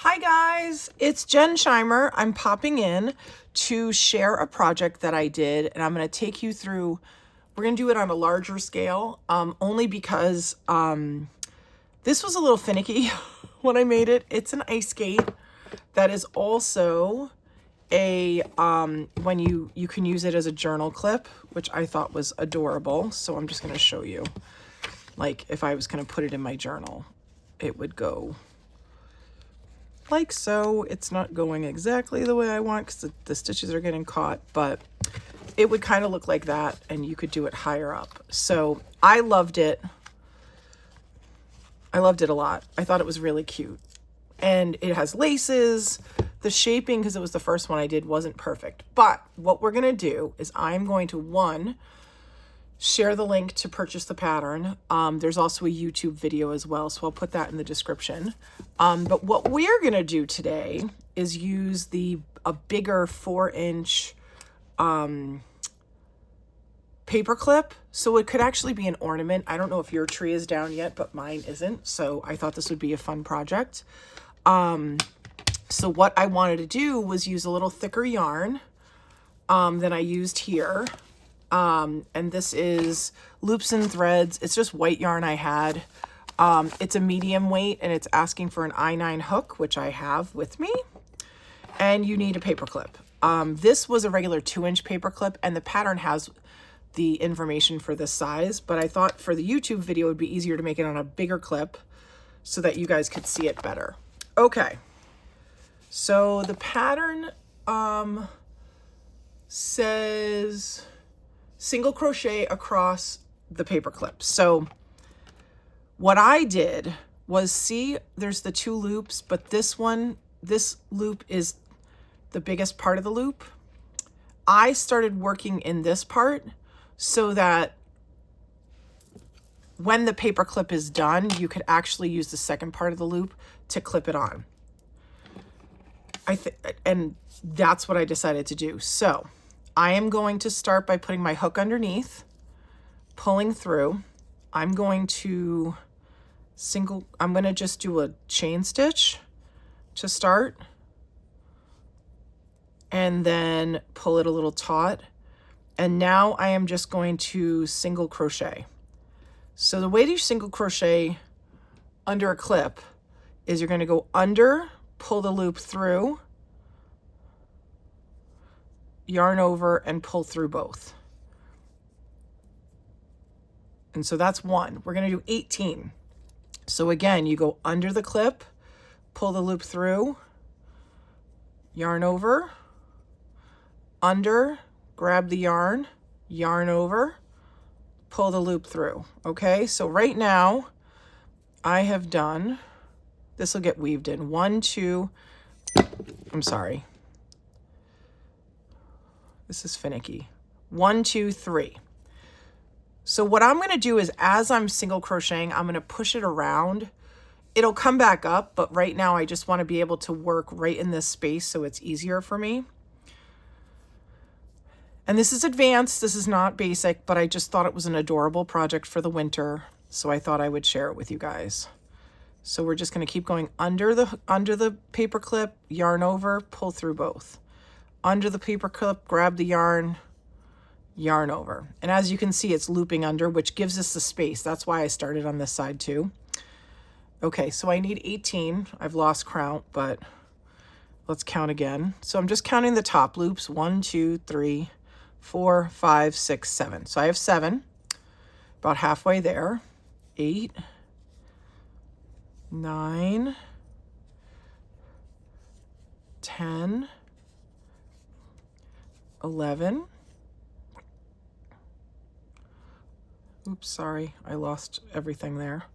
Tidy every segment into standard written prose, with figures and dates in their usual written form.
Hi guys, it's Jen Scheimer. I'm popping in to share a project that I did, and I'm going to take you through. We're going to do it on a larger scale, only because this was a little finicky when I made it. It's an ice skate that is also a when you can use it as a journal clip, which I thought was adorable. So I'm just going to show you, like if I was going to put it in my journal, it would go like so. It's not going exactly the way I want because the stitches are getting caught, but it would kind of look like that, and you could do it higher up. So I loved it. I loved it a lot. I thought it was really cute. And it has laces. The shaping, because it was the first one I did, wasn't perfect. But what we're going to do is I'm going to, share the link to purchase the pattern. There's also a YouTube video as well, so I'll put that in the description. But what we're gonna do today is use a bigger 4-inch paper clip. So it could actually be an ornament. I don't know if your tree is down yet, but mine isn't. So I thought this would be a fun project. So what I wanted to do was use a little thicker yarn than I used here. And this is Loops and Threads. It's just white yarn I had. It's a medium weight, and it's asking for an I-9 hook, which I have with me. And you need a paper clip. This was a regular 2-inch paper clip, and the pattern has the information for this size, but I thought for the YouTube video, it would be easier to make it on a bigger clip so that you guys could see it better. Okay. So the pattern, says single crochet across the paper clip. So what I did was, see, there's the 2 loops, but this loop is the biggest part of the loop. I started working in this part so that when the paper clip is done, you could actually use the second part of the loop to clip it on. And that's what I decided to do. So I am going to start by putting my hook underneath, pulling through. I'm going to just do a chain stitch to start, and then pull it a little taut. And now I am just going to single crochet. So the way to single crochet under a clip is you're going to go under, pull the loop through, yarn over, and pull through both. And so that's 1. We're going to do 18. So again, you go under the clip, pull the loop through, yarn over, under, grab the yarn, yarn over, pull the loop through. Okay, so right now I have done, this will get weaved in, 1, 2, I'm sorry. This is finicky. 1, 2, 3. So what I'm going to do is, as I'm single crocheting, I'm going to push it around. It'll come back up, but right now I just want to be able to work right in this space so it's easier for me. And this is advanced. This is not basic, but I just thought it was an adorable project for the winter, so I thought I would share it with you guys. So we're just going to keep going under the paper clip, yarn over, pull through both. Under the paper clip, grab the yarn, yarn over. And as you can see, it's looping under, which gives us the space. That's why I started on this side too. Okay, so I need 18. I've lost count, but let's count again. So I'm just counting the top loops. 1, 2, 3, 4, 5, 6, 7. So I have 7, about halfway there. 8, 9, 10, 11. Oops, sorry, I lost everything there.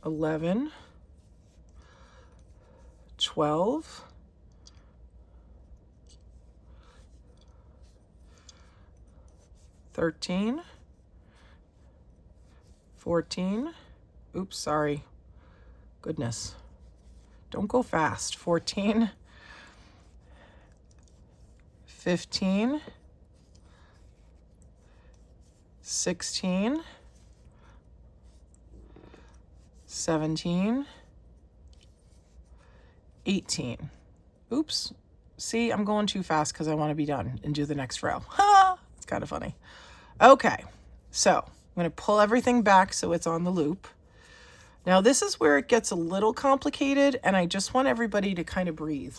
11, 12, 13, 14. Oops, sorry. Goodness. Don't go fast. 14, 15, 16, 17, 18. Oops. See, I'm going too fast because I want to be done and do the next row. Ha! It's kind of funny. Okay, so I'm going to pull everything back so it's on the loop. Now this is where it gets a little complicated, and I just want everybody to kind of breathe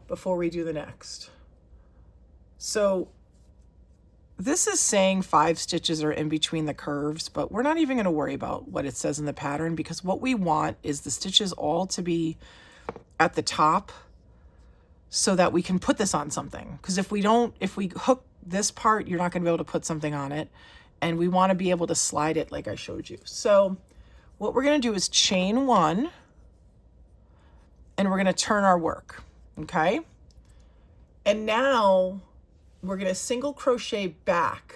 before we do the next. So this is saying 5 stitches are in between the curves, but we're not even going to worry about what it says in the pattern, because what we want is the stitches all to be at the top so that we can put this on something. Because if we hook this part, you're not going to be able to put something on it, and we want to be able to slide it like I showed you. So what we're going to do is chain 1, and we're going to turn our work, okay? And now we're going to single crochet back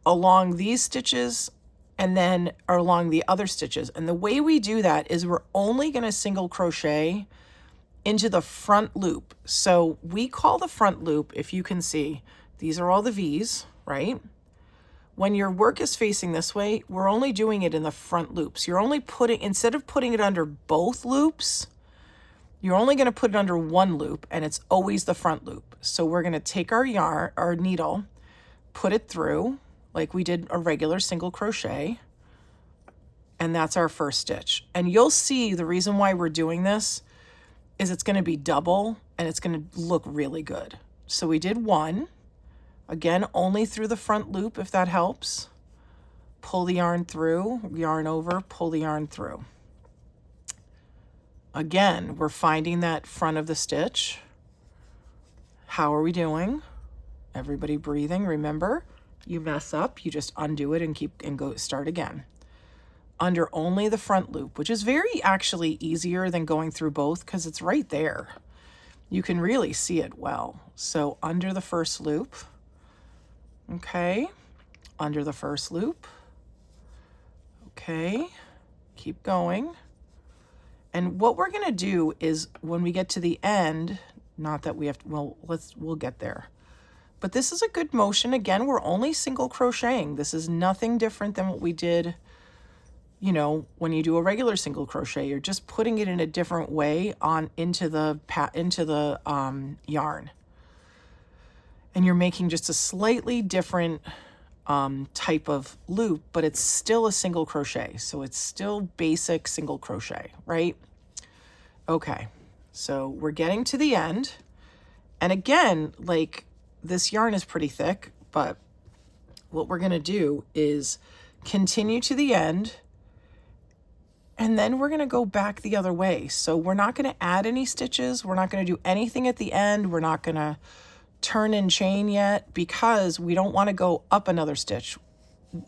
along these stitches and then along the other stitches. And the way we do that is we're only going to single crochet into the front loop. So we call the front loop, if you can see, these are all the V's, right? When your work is facing this way, we're only doing it in the front loops. You're only putting, instead of putting it under both loops, you're only going to put it under one loop, and it's always the front loop. So we're going to take our yarn, our needle, put it through like we did a regular single crochet, and that's our first stitch. And you'll see the reason why we're doing this is it's going to be double, and it's going to look really good. So we did 1, again, only through the front loop, if that helps. Pull the yarn through, yarn over, pull the yarn through. Again, we're finding that front of the stitch. How are we doing? Everybody breathing. Remember, you mess up, you just undo it and go start again. Under only the front loop, which is very actually easier than going through both because it's right there. You can really see it well. So under the first loop, okay, under the first loop, okay, keep going. And what we're going to do is when we get to the end, not that we have to, well, we'll get there. But this is a good motion. Again, we're only single crocheting. This is nothing different than what we did, you know, when you do a regular single crochet. You're just putting it in a different way on into the yarn. And you're making just a slightly different type of loop, but it's still a single crochet. So it's still basic single crochet, right? Okay, so we're getting to the end. And again, like, this yarn is pretty thick, but what we're going to do is continue to the end, and then we're going to go back the other way. So we're not going to add any stitches. We're not going to do anything at the end. We're not going to turn and chain yet because we don't want to go up another stitch,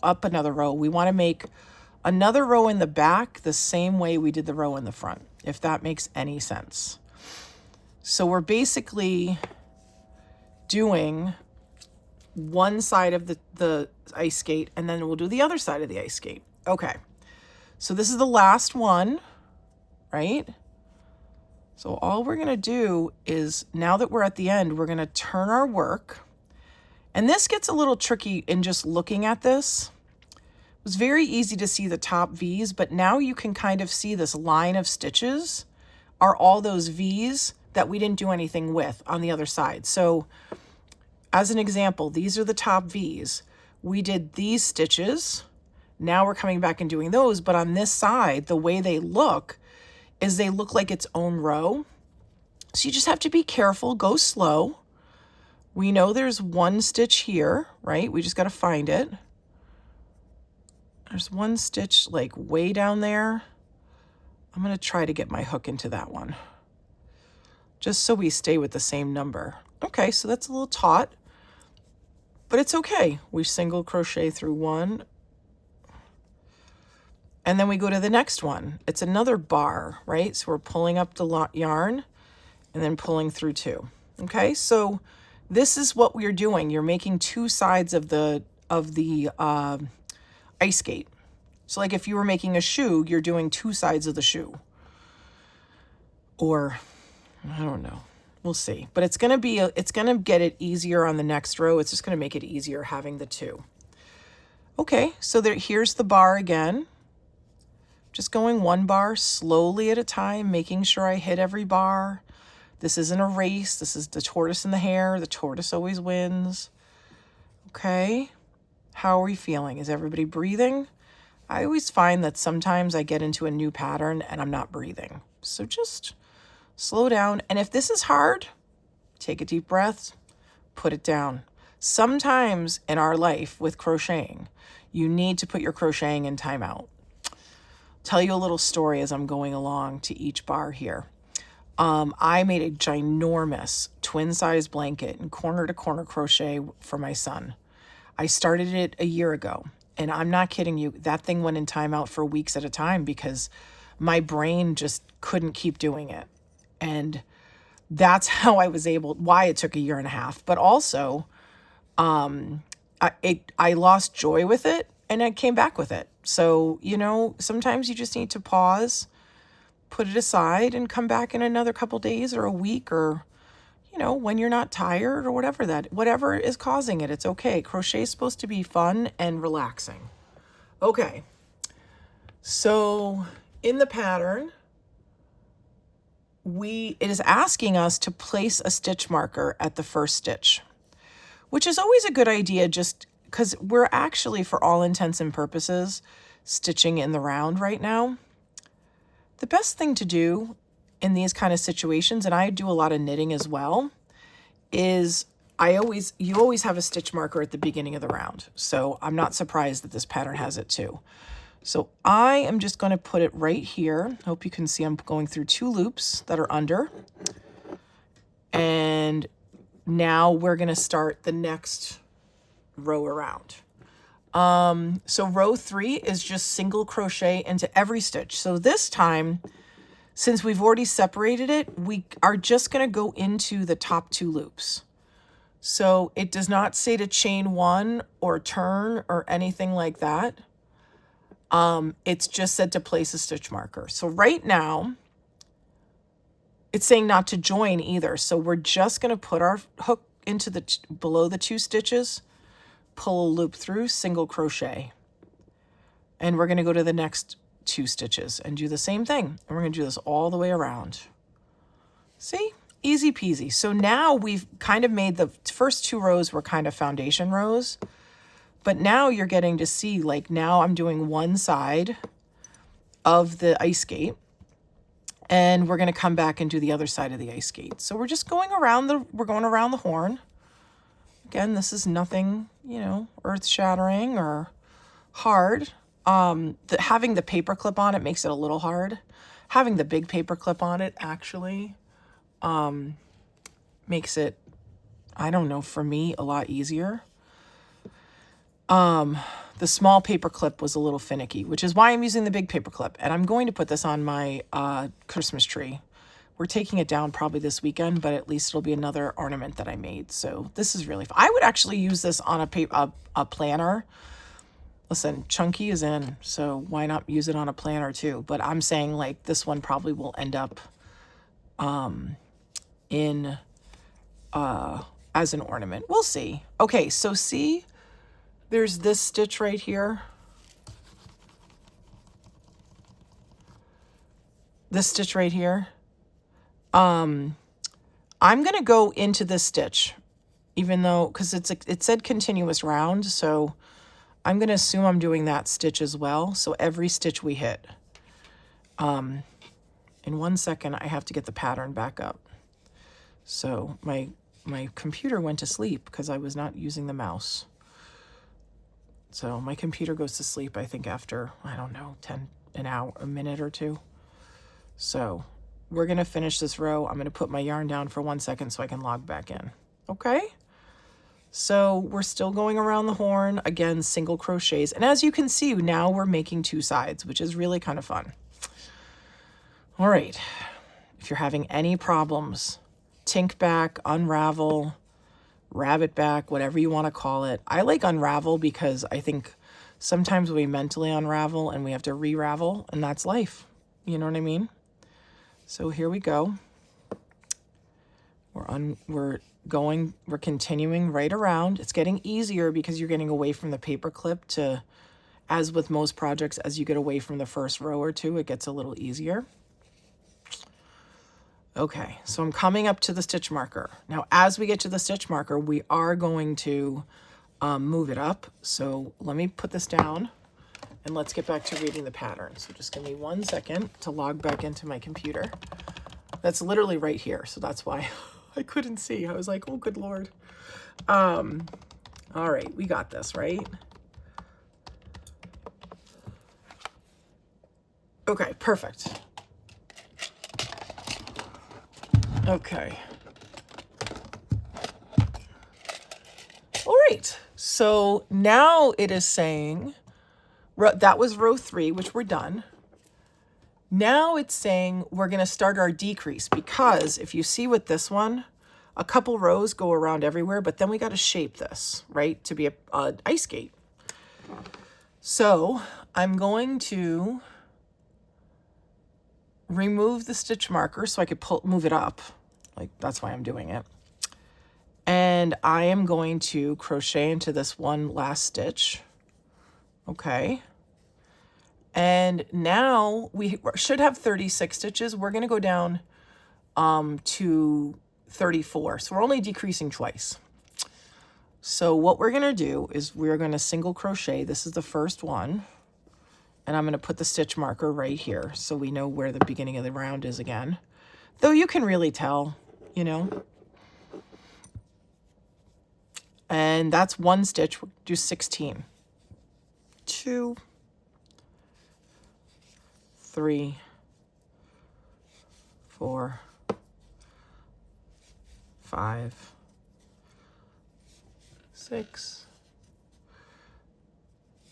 up another row. We want to make another row in the back the same way we did the row in the front, if that makes any sense. So we're basically doing one side of the ice skate, and then we'll do the other side of the ice skate. Okay, so this is the last one, right? So all we're gonna do is, now that we're at the end, we're gonna turn our work. And this gets a little tricky in just looking at this. It was very easy to see the top V's, but now you can kind of see this line of stitches are all those V's that we didn't do anything with on the other side. So as an example, these are the top V's. We did these stitches. Now we're coming back and doing those, but on this side, the way they look is they look like its own row. So you just have to be careful, go slow. We know there's one stitch here, right? We just got to find it. There's one stitch like way down there. I'm going to try to get my hook into that one, just so we stay with the same number. Okay, so that's a little taut, but it's okay. We single crochet through one, and then we go to the next one. It's another bar, right? So we're pulling up the yarn and then pulling through 2. Okay, so this is what we're doing. You're making 2 sides of the ice skate. So like if you were making a shoe, you're doing 2 sides of the shoe. Or I don't know. We'll see. But it's going to it's going to get it easier on the next row. It's just going to make it easier having the 2. Okay, so here's the bar again. Just going one bar slowly at a time, making sure I hit every bar. This isn't a race. This is the tortoise and the hare. The tortoise always wins. Okay. How are we feeling? Is everybody breathing? I always find that sometimes I get into a new pattern and I'm not breathing. So just slow down. And if this is hard, take a deep breath, put it down. Sometimes in our life with crocheting, you need to put your crocheting in timeout. Tell you a little story as I'm going along to each bar here. I made a ginormous twin size blanket and corner to corner crochet for my son. I started it a year ago, and I'm not kidding you. That thing went in timeout for weeks at a time because my brain just couldn't keep doing it. And that's how I was able, why it took a year and a half, but also I lost joy with it and I came back with it. So, you know, sometimes you just need to pause, put it aside and come back in another couple days or a week or, you know, when you're not tired or whatever is causing it, it's okay. Crochet is supposed to be fun and relaxing. Okay. So in the pattern, it is asking us to place a stitch marker at the first stitch, which is always a good idea just because we're actually, for all intents and purposes, stitching in the round right now. The best thing to do in these kind of situations, and I do a lot of knitting as well, is you always have a stitch marker at the beginning of the round. So I'm not surprised that this pattern has it too. So I am just going to put it right here. Hope you can see I'm going through 2 loops that are under. And now we're going to start the next row around. So row 3 is just single crochet into every stitch. So this time, since we've already separated it, we are just going to go into the top 2 loops. So it does not say to chain 1 or turn or anything like that. It's just said to place a stitch marker. So right now, it's saying not to join either. So we're just going to put our hook into below the 2 stitches, pull a loop through, single crochet. And we're going to go to the next 2 stitches and do the same thing. And we're going to do this all the way around. See? Easy peasy. So now we've kind of made the first 2 rows were kind of foundation rows. But now you're getting to see, like, now I'm doing one side of the ice skate. And we're going to come back and do the other side of the ice skate. So we're just going around we're going around the horn. Again, this is nothing, you know, earth-shattering or hard. Having the paper clip on it makes it a little hard. Having the big paper clip on it actually makes it, I don't know, for me, a lot easier. The small paper clip was a little finicky, which is why I'm using the big paper clip. And I'm going to put this on my Christmas tree. We're taking it down probably this weekend, but at least it'll be another ornament that I made. So this is really fun. I would actually use this on a planner. Listen, chunky is in, so why not use it on a planner too? But I'm saying, like, this one probably will end up as an ornament. We'll see. Okay, so see, there's this stitch right here. This stitch right here. I'm going to go into this stitch, even though, because it said continuous round, so I'm going to assume I'm doing that stitch as well. So every stitch we hit. In 1 second, I have to get the pattern back up. So my computer went to sleep because I was not using the mouse. So my computer goes to sleep, I think, after, I don't know, a minute or 2. So we're going to finish this row. I'm going to put my yarn down for 1 second so I can log back in. Okay? So we're still going around the horn. Again, single crochets. And as you can see, now we're making 2 sides, which is really kind of fun. All right. If you're having any problems, tink back, unravel, rabbit back, whatever you want to call it. I like unravel because I think sometimes we mentally unravel and we have to re-ravel, and that's life. You know what I mean? So here we go. We're continuing right around. It's getting easier because you're getting away from the paper clip to as with most projects, as you get away from the first row or two, it gets a little easier. Okay, so I'm coming up to the stitch marker. Now, as we get to the stitch marker, we are going to move it up. So let me put this down and let's get back to reading the pattern. So just give me 1 second to log back into my computer. That's literally right here. So that's why I couldn't see. I was like, oh, good Lord. All right, we got this, right? Okay, perfect. Okay. All right. So now it is saying, that was row 3, which we're done. Now it's saying we're going to start our decrease, because if you see with this one, a couple rows go around everywhere, but then we got to shape this, right, to be a ice skate. So I'm going to remove the stitch marker so I could move it up. Like, that's why I'm doing it. And I am going to crochet into this one last stitch. Okay. And now we should have 36 stitches. We're going to go down to 34. So we're only decreasing twice. So what we're going to do is we're going to single crochet. This is the first one. And I'm going to put the stitch marker right here so we know where the beginning of the round is again. Though you can really tell, you know. And that's one stitch. We'll do 16. 2, 3, 4, 5, 6,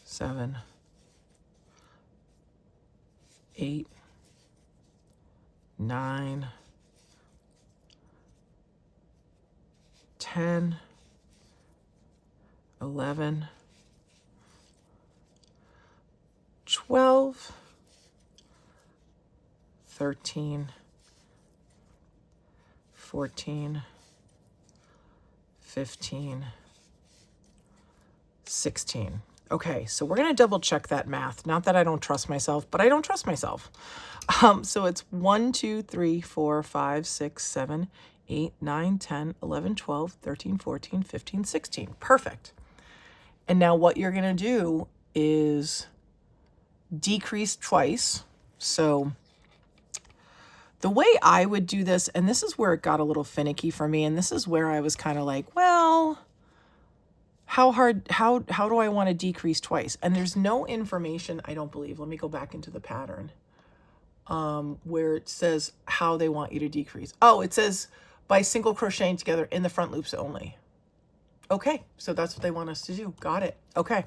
7, 8, 9, 10, 11, 12, 13, 14, 15, 16. Okay, so we're going to double check that math. Not that I don't trust myself, but I don't trust myself. So it's 1, 2, 3, 4, 5, 6, 7, 8, 9, 10, 11, 12, 13, 14, 15, 16. Perfect. And now what you're going to do is decrease twice. So the way I would do this, and this is where it got a little finicky for me, and this is where I was kind of like, well, how do I want to decrease twice? And there's no information, I don't believe. Let me go back into the pattern where it says how they want you to decrease. Oh, it says by single crocheting together in the front loops only. Okay, so that's what they want us to do. Got it. Okay.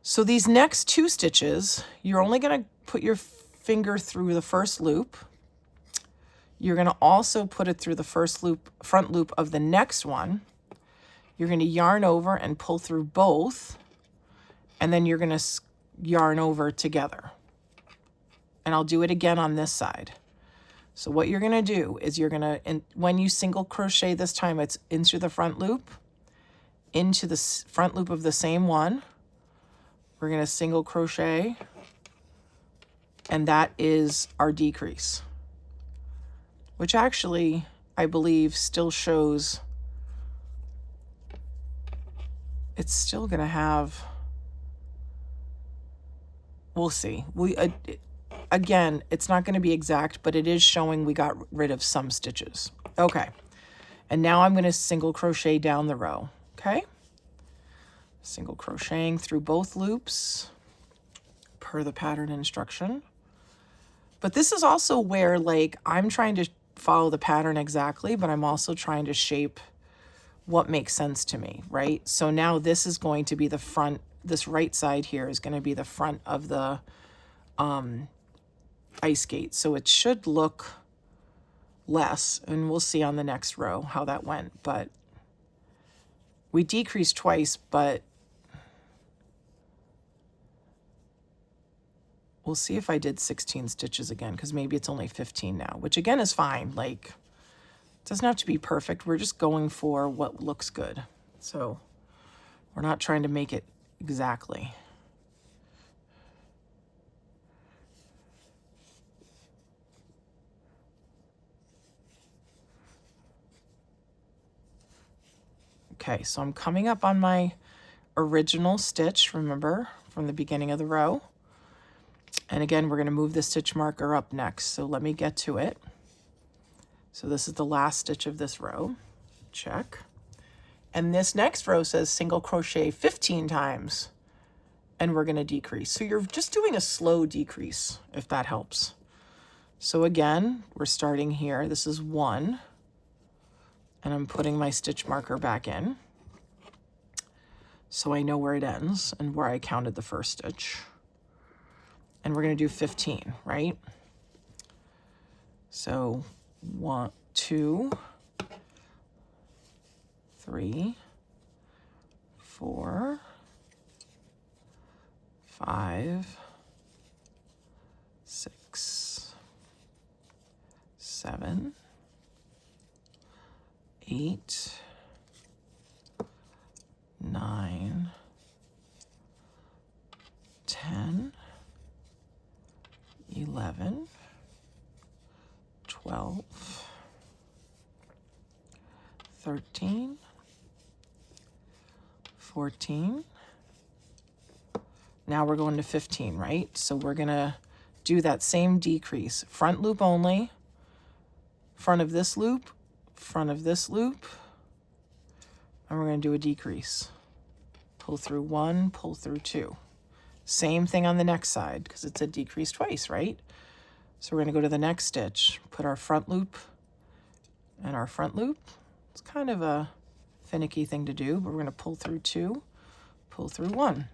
So these next 2 stitches, you're only going to put your finger through the first loop. You're going to also put it through the first loop, front loop of the next one. You're going to yarn over and pull through both, and then you're going to yarn over together. And I'll do it again on this side. So what you're going to do is you're going to, when you single crochet this time, it's into the front loop, into the front loop of the same one. We're going to single crochet, and that is our decrease, which actually, I believe, still shows, it's still going to have, we'll see. Again, it's not going to be exact, but it is showing we got rid of some stitches. Okay. And now I'm going to single crochet down the row. Okay. Single crocheting through both loops per the pattern instruction. But this is also where, like, I'm trying to follow the pattern exactly, but I'm also trying to shape what makes sense to me, right? So now this is going to be the front, this right side here is going to be the front of the ice skate. So it should look less, and we'll see on the next row how that went. But we decreased twice, but we'll see if I did 16 stitches again, because maybe it's only 15 now, which again is fine. Like, it doesn't have to be perfect. We're just going for what looks good. So we're not trying to make it exactly. Okay, so I'm coming up on my original stitch, remember, from the beginning of the row. And again, we're going to move the stitch marker up next. So let me get to it. So this is the last stitch of this row. Check. And this next row says single crochet 15 times. And we're going to decrease. So you're just doing a slow decrease, if that helps. So again, we're starting here. This is 1. And I'm putting my stitch marker back in, so I know where it ends and where I counted the first stitch. And we're going to do 15, right? So 1, 2, 3, 4, 5, 6, 7, 8, 9, 10, 11, 12, 13, 14. Now we're going to 15, right? So we're going to do that same decrease. Front loop only, front of this loop, front of this loop, and we're going to do a decrease. Pull through 1, pull through 2. Same thing on the next side because it's a decrease twice, right? So we're going to go to the next stitch, put our front loop and our front loop. It's kind of a finicky thing to do, but we're going to pull through 2, pull through 1.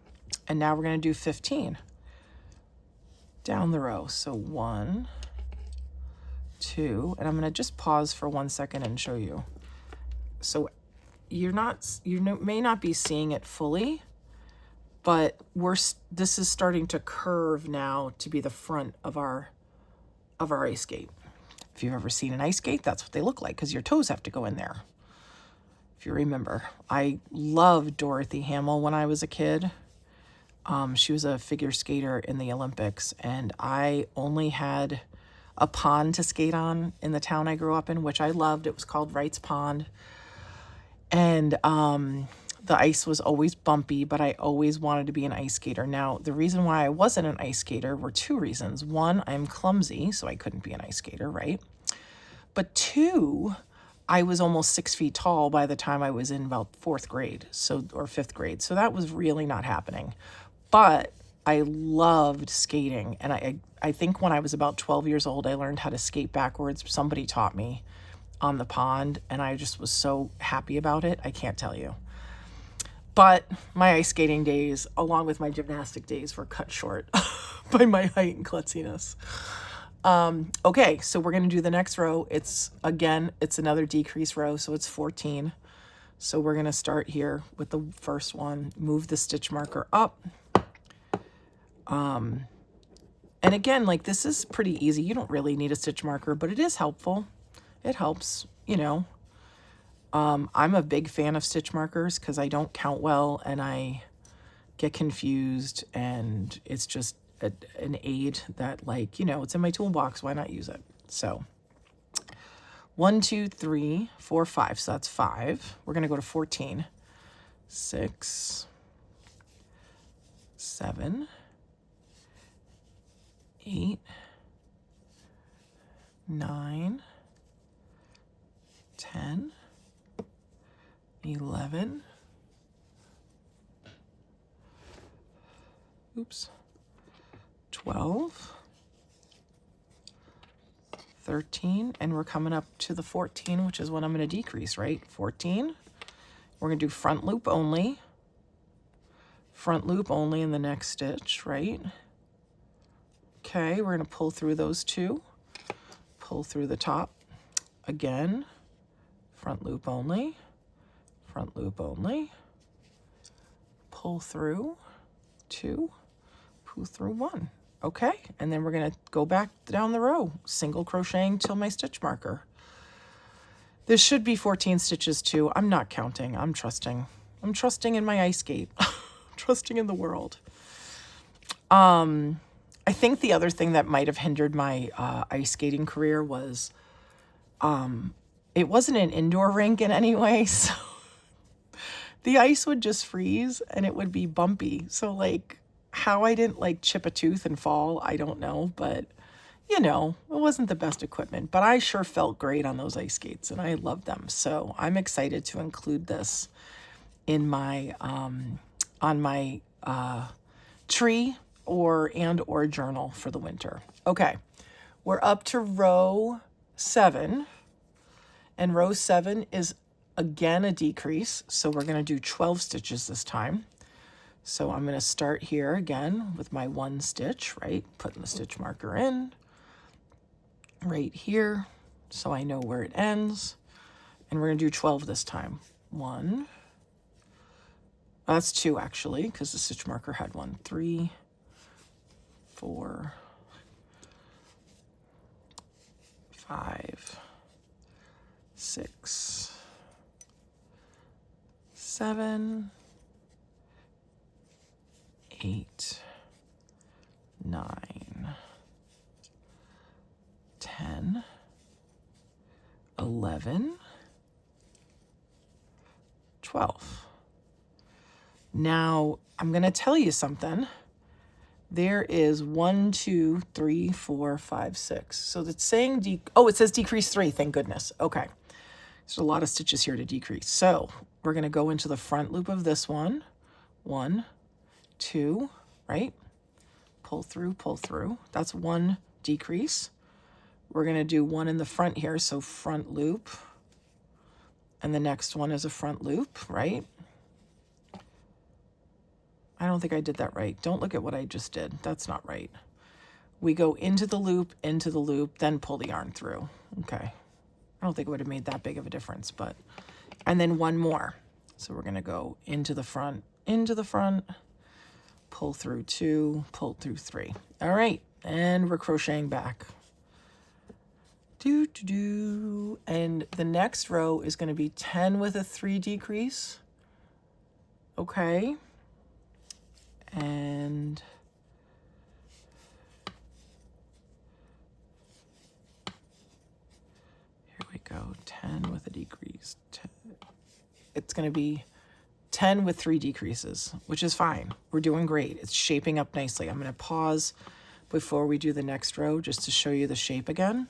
And now we're going to do 15 down the row. So 1, 2, and I'm going to just pause for 1 second and show you. So you may not be seeing it fully, but this is starting to curve now to be the front of our ice skate. If you've ever seen an ice skate, that's what they look like because your toes have to go in there. If you remember, I loved Dorothy Hamill when I was a kid. She was a figure skater in the Olympics, and I only had a pond to skate on in the town I grew up in, which I loved. It was called Wright's Pond. And the ice was always bumpy, but I always wanted to be an ice skater. Now, the reason why I wasn't an ice skater were 2 reasons. 1, I'm clumsy, so I couldn't be an ice skater, right? But 2, I was almost 6 feet tall by the time I was in about 4th grade, or 5th grade. So that was really not happening. But I loved skating, and I think when I was about 12 years old, I learned how to skate backwards. Somebody taught me on the pond, and I just was so happy about it. I can't tell you. But my ice skating days, along with my gymnastic days, were cut short by my height and klutziness. Okay, so we're going to do the next row. It's another decrease row, so it's 14. So we're going to start here with the first one, move the stitch marker up. And again, like, this is pretty easy. You don't really need a stitch marker, but it is helpful. It helps, you know. I'm a big fan of stitch markers because I don't count well and I get confused, and it's just an aid that, like, you know, it's in my toolbox. Why not use it? So 1, 2, 3, 4, 5. So that's 5. We're going to go to 14. 6, 7, 8, 9, 10, 11, 12, 13, and we're coming up to the 14, which is what I'm going to decrease, right? 14. We're going to do front loop only in the next stitch, right? Okay, we're going to pull through those 2, pull through the top again, front loop only, pull through 2, pull through 1. Okay, and then we're going to go back down the row, single crocheting till my stitch marker. This should be 14 stitches too. I'm not counting. I'm trusting. I'm trusting in my ice skate. Trusting in the world. I think the other thing that might have hindered my ice skating career was it wasn't an indoor rink in any way. So the ice would just freeze and it would be bumpy. So like how I didn't like chip a tooth and fall, I don't know, but you know, it wasn't the best equipment, but I sure felt great on those ice skates and I loved them. So I'm excited to include this in my, on my tree or journal for the winter. Okay, we're up to row 7, and row 7 is again a decrease. So we're going to do 12 stitches this time. So I'm going to start here again with my 1 stitch, right? Putting the stitch marker in right here so I know where it ends. And we're going to do 12 this time. 1, that's 2 actually, because the stitch marker had 1, 3, 4, 5, 6, 7, 8, 9, 10, 11, 12. Now, I'm going to tell you something. There is 1, 2, 3, 4, 5, 6. So it's saying, oh, it says decrease 3, thank goodness. Okay. There's a lot of stitches here to decrease. So we're going to go into the front loop of this one. 1, 2, right? Pull through, pull through. That's 1 decrease. We're going to do 1 in the front here, so front loop. And the next one is a front loop, right? I don't think I did that right. Don't look at what I just did. That's not right. We go into the loop, then pull the yarn through. Okay. I don't think it would have made that big of a difference, but, and then 1 more. So we're going to go into the front, pull through 2, pull through 3. All right. And we're crocheting back. And the next row is going to be 10 with a 3 decrease. Okay. And here we go, 10 with a decrease. It's going to be 10 with 3 decreases, which is fine. We're doing great. It's shaping up nicely. I'm going to pause before we do the next row just to show you the shape again.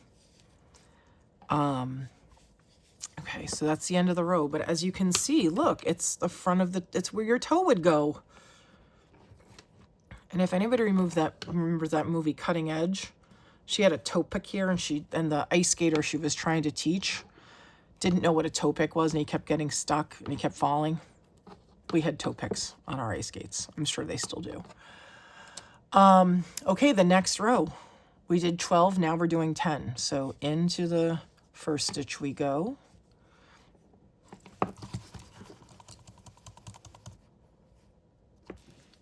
Okay, so that's the end of the row. But as you can see, look, it's the front of it's where your toe would go. And if anybody remembers that movie Cutting Edge, she had a toe pick here, and the ice skater she was trying to teach didn't know what a toe pick was, and he kept getting stuck and he kept falling. We had toe picks on our ice skates. I'm sure they still do. Okay, the next row. We did 12, now we're doing 10. So into the first stitch we go.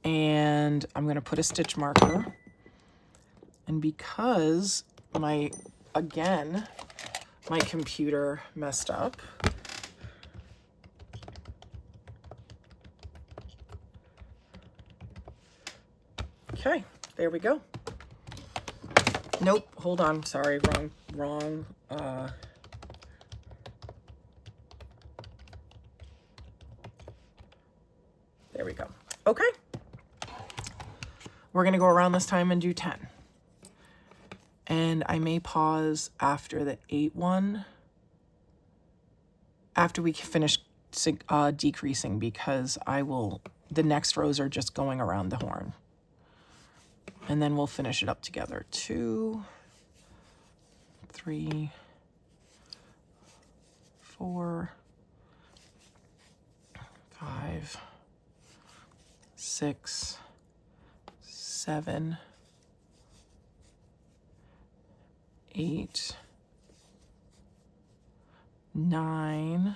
And I'm going to put a stitch marker. And because my computer messed up, okay, there we go. Nope, hold on, sorry, wrong. There we go. Okay. We're going to go around this time and do 10. And I may pause after the 8 one, after we finish decreasing, because the next rows are just going around the horn. And then we'll finish it up together. 2, 3, 4, 5, 6, 7, 8, 9,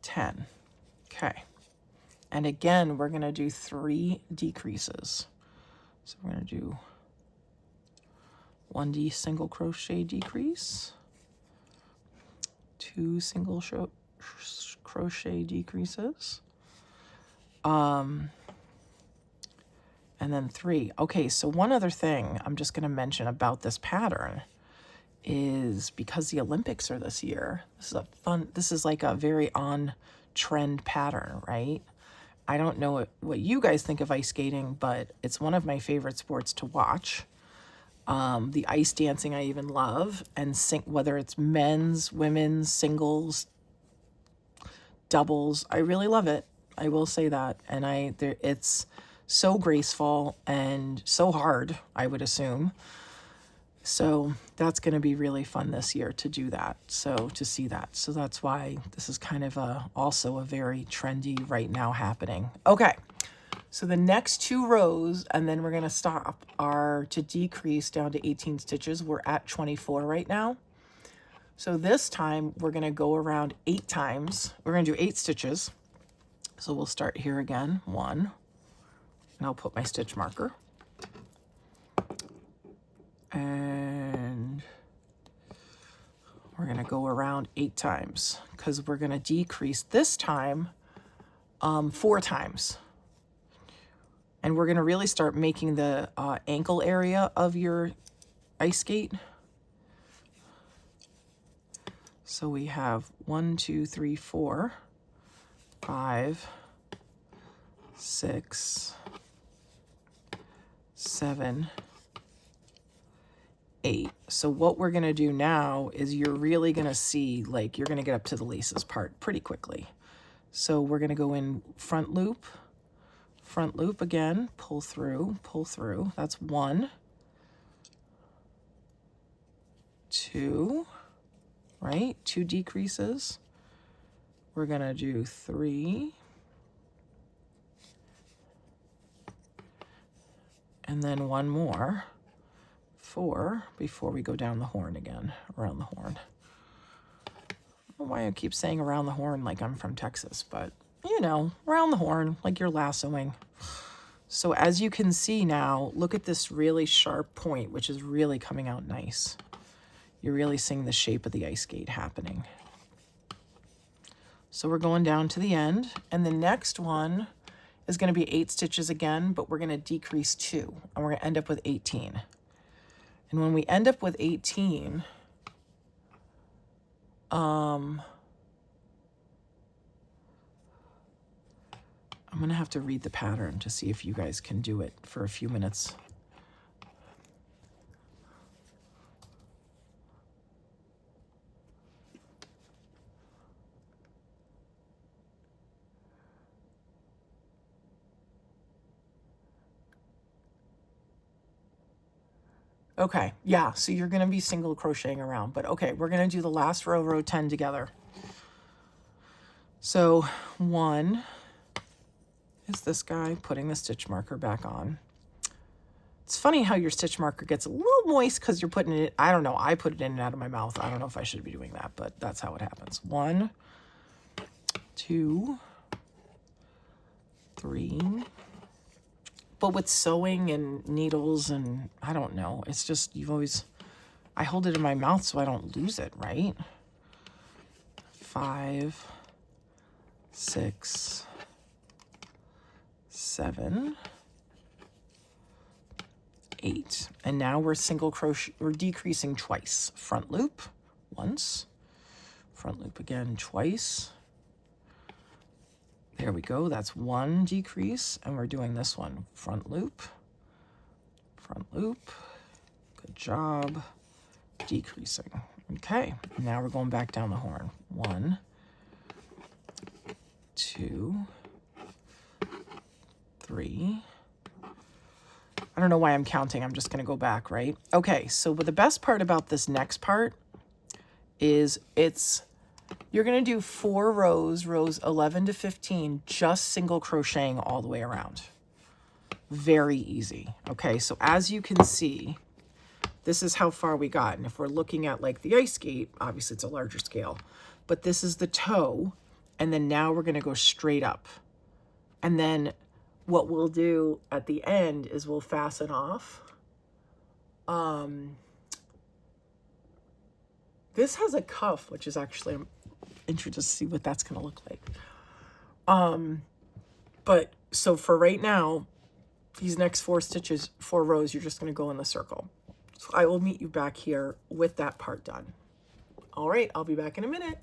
10. Okay. And again, we're going to do 3 decreases. So we're going to do 1 single crochet decrease, 2 single crochet decreases, and then 3. Okay, so one other thing I'm just going to mention about this pattern is because the Olympics are this year. This is like a very on trend pattern, right? I don't know what you guys think of ice skating, but it's one of my favorite sports to watch. The ice dancing I even love, and whether it's men's, women's, singles, doubles, I really love it. I will say that. And it's so graceful and so hard, I would assume. So that's going to be really fun this year to do that. So to see that. So that's why this is kind of also a very trendy right now happening. Okay. So the next 2 rows, and then we're going to stop, are to decrease down to 18 stitches. We're at 24 right now. So this time we're going to go around 8 times. We're going to do 8 stitches. So we'll start here again, 1, and I'll put my stitch marker. And we're going to go around 8 times because we're going to decrease this time 4 times. And we're going to really start making the ankle area of your ice skate. So we have 1, 2, 3, 4, 5, 6, 7, 8. So what we're going to do now is you're really going to see, like, you're going to get up to the laces part pretty quickly. So we're going to go in front loop again, pull through. That's 1, 2, right? 2 decreases. We're going to do 3. And then 1 more. 4 before we go down the horn again, around the horn. I don't know why I keep saying around the horn like I'm from Texas, but you know, around the horn, like you're lassoing. So as you can see now, look at this really sharp point, which is really coming out nice. You're really seeing the shape of the ice skate happening. So we're going down to the end, and the next one is going to be 8 stitches again, but we're going to decrease 2, and we're going to end up with 18. And when we end up with 18, I'm going to have to read the pattern to see if you guys can do it for a few minutes. Okay, yeah, so you're going to be single crocheting around, but okay, we're going to do the last row, row 10 together. So 1 is this guy, putting the stitch marker back on. It's funny how your stitch marker gets a little moist because you're putting it, I don't know, I put it in and out of my mouth. I don't know if I should be doing that, but that's how it happens. 1, 2, 3. But with sewing and needles and I don't know, it's just, I hold it in my mouth so I don't lose it, right? 5, 6, 7, 8. And now we're we're decreasing twice. Front loop once, front loop again twice. There we go, that's 1 decrease, and we're doing this one. Front loop, good job, decreasing. Okay, now we're going back down the horn. 1, 2, 3. I don't know why I'm counting, I'm just gonna go back, right? Okay, so but the best part about this next part is you're going to do 4 rows 11 to 15, just single crocheting all the way around. Very easy. Okay, so as you can see, this is how far we got. And if we're looking at like the ice skate, obviously it's a larger scale, but this is the toe. And then now we're going to go straight up. And then what we'll do at the end is we'll fasten off. This has a cuff, which is actually, I'm interested to see what that's going to look like. But so for right now, these next 4 stitches, 4 rows, you're just going to go in the circle. So I will meet you back here with that part done. All right, I'll be back in a minute.